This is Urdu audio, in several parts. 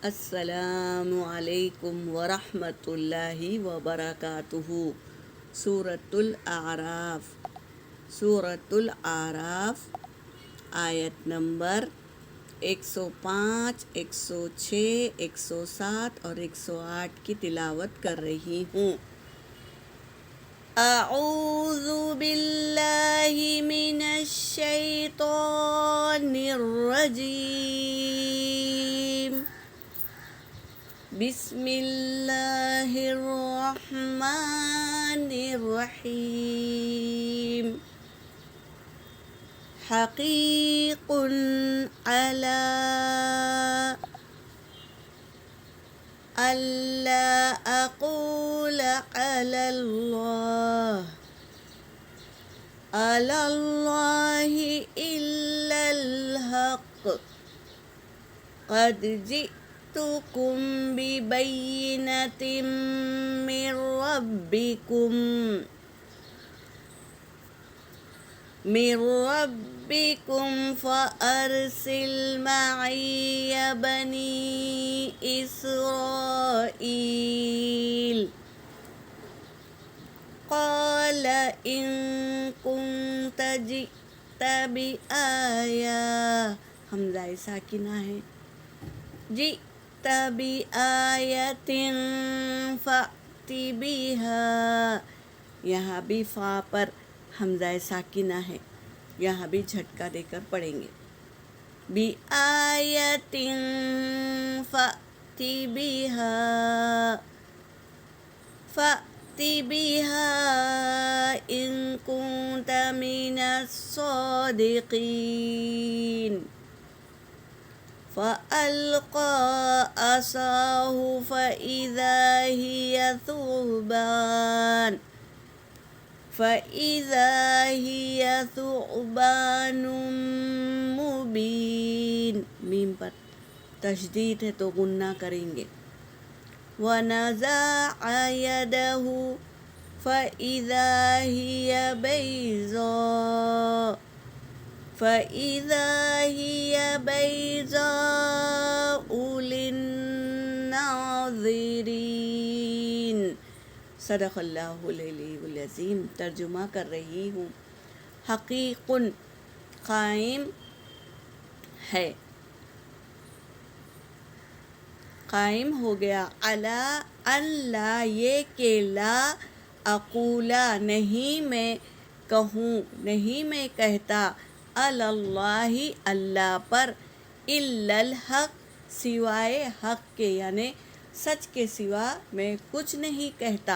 السلام علیکم ورحمۃ اللہ وبرکاتہ۔ سورۃ الأعراف آیت نمبر 105، 106، 107 اور 108 کی تلاوت کر رہی ہوں۔ اعوذ باللہ من الشیطان الرجیم، بسم اللہ الرحمن الرحیم۔ حقیق علی الا اقول علی اللہ الا الحق، قد جئتکم ببینۃ من ربکم فأرسل معی بنی اسرائیل۔ قال إن كنت جئت بآية، حمزہ ساکنہ ہے، جئت بآية فأت بها، یہاں بھی فا پر حمزہ ساکنہ ہے، یہاں بھی جھٹکا دے کر پڑھیں گے۔ بآية فأت بها إن كنت من الصادقين۔ فألقى عصاه فإذا هي ثعبان مبين، میم پر تشدید ہے تو غنہ کریں گے۔ وَنَزَعَ يَدَهُ فَإِذَا هِيَ بَيْضَاءُ لِلنَّاظِرِينَ۔ صدق اللہ العلی العظیم۔ ترجمہ کر رہی ہوں۔ حقیق قائم ہے، قائم ہو گیا، علی اللہ یہ کہ لا اقولا نہیں میں کہوں، نہیں میں کہتا، علی اللہ اللہ پر، الا الحق سوائے حق کے، یعنی سچ کے سوا میں کچھ نہیں کہتا،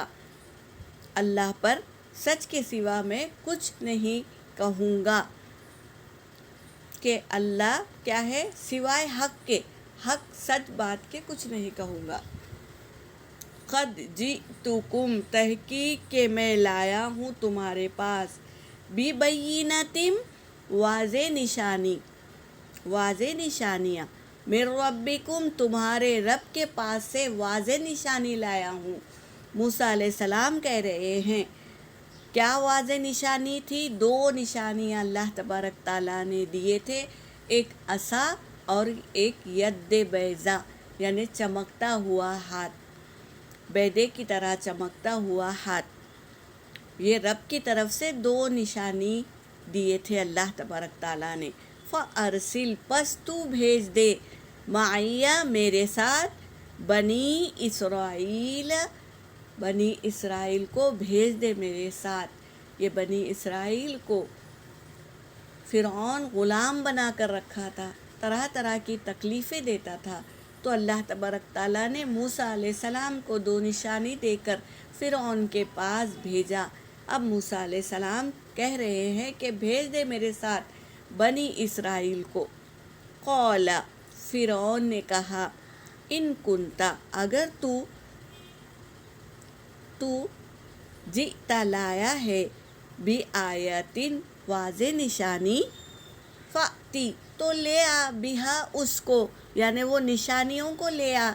اللہ پر سچ کے سوا میں کچھ نہیں کہوں گا، کہ اللہ کیا ہے سوائے حق کے، حق سچ بات کے کچھ نہیں کہوں گا۔ قد جئتکم تحقیق کہ میں لایا ہوں تمہارے پاس، ببینۃ واضح نشانیاں، من ربکم تمہارے رب کے پاس سے واضح نشانی لایا ہوں۔ موسیٰ علیہ السلام کہہ رہے ہیں کیا واضح نشانی تھی؟ 2 نشانیاں اللہ تبارک تعالیٰ نے دیے تھے، ایک عصا اور ایک ید بیضا، یعنی چمکتا ہوا ہاتھ، بیدے کی طرح چمکتا ہوا ہاتھ۔ یہ رب کی طرف سے 2 نشانی دیے تھے اللہ تبارک تعالیٰ نے۔ فَأَرْسِلْ پس تو بھیج دے، معیّ میرے ساتھ، بنی اسرائیل کو بھیج دے میرے ساتھ۔ یہ بنی اسرائیل کو فرعون غلام بنا کر رکھا تھا، طرح طرح کی تکلیفیں دیتا تھا، تو اللہ تبارک تعالیٰ نے موسیٰ علیہ السلام کو 2 نشانی دے کر فرعون کے پاس بھیجا۔ اب موسیٰ علیہ السلام کہہ رہے ہیں کہ بھیج دے میرے ساتھ بنی اسرائیل کو۔ قال فرعون نے کہا، ان کنتا اگر تو جئتا لایا ہے، بآیاتن واضح نشانی، فأتی تو لے آ، بہا اس کو، یعنی وہ نشانیوں کو لے آ،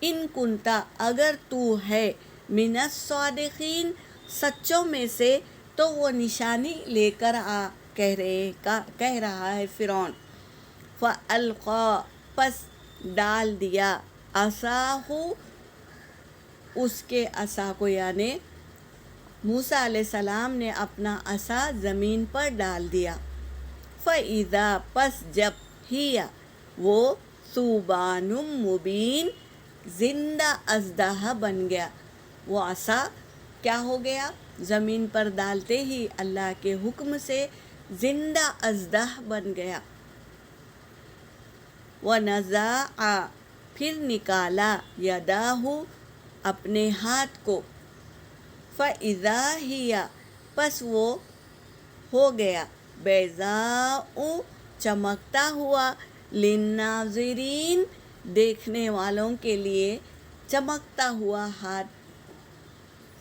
ان کنتا اگر تو ہے، من الصادقین سچوں میں سے، تو وہ نشانی لے کر آ، کہہ رہا ہے فرعون۔ فَأَلْقَى پس ڈال دیا، عصاہو اس کے عصا کو، یعنی موسیٰ علیہ السلام نے اپنا عصا زمین پر ڈال دیا. فَإِذَا پس جب ہِیَ وہ ثُوبَانٌ مُبِین زندہ اژدہا بن گیا. وہ عصا کیا ہو گیا؟ زمین پر ڈالتے ہی اللہ کے حکم سے زندہ اژدہا بن گیا. وَنَزَعَ پھر نکالا یداہ اپنے ہاتھ کو. فَإِذَا ہِیَ پس وہ ہو گیا بیضاء چمکتا ہوا للناظرین دیکھنے والوں کے لیے. چمکتا ہوا ہاتھ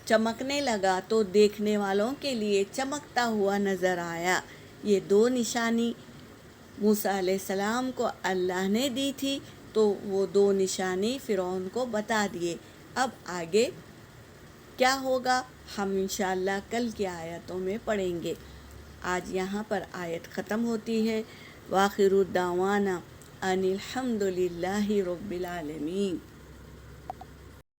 چمکنے لگا تو دیکھنے والوں کے لیے چمکتا ہوا نظر آیا. یہ دو نشانی موسیٰ علیہ السلام کو اللہ نے دی تھی، تو وہ دو نشانی فرعون کو بتا دیے. اب آگے کیا ہوگا ہم انشاءاللہ کل کی آیتوں میں پڑھیں گے. آج یہاں پر آیت ختم ہوتی ہے. وآخر دعوانا ان الحمد للہ رب العالمین.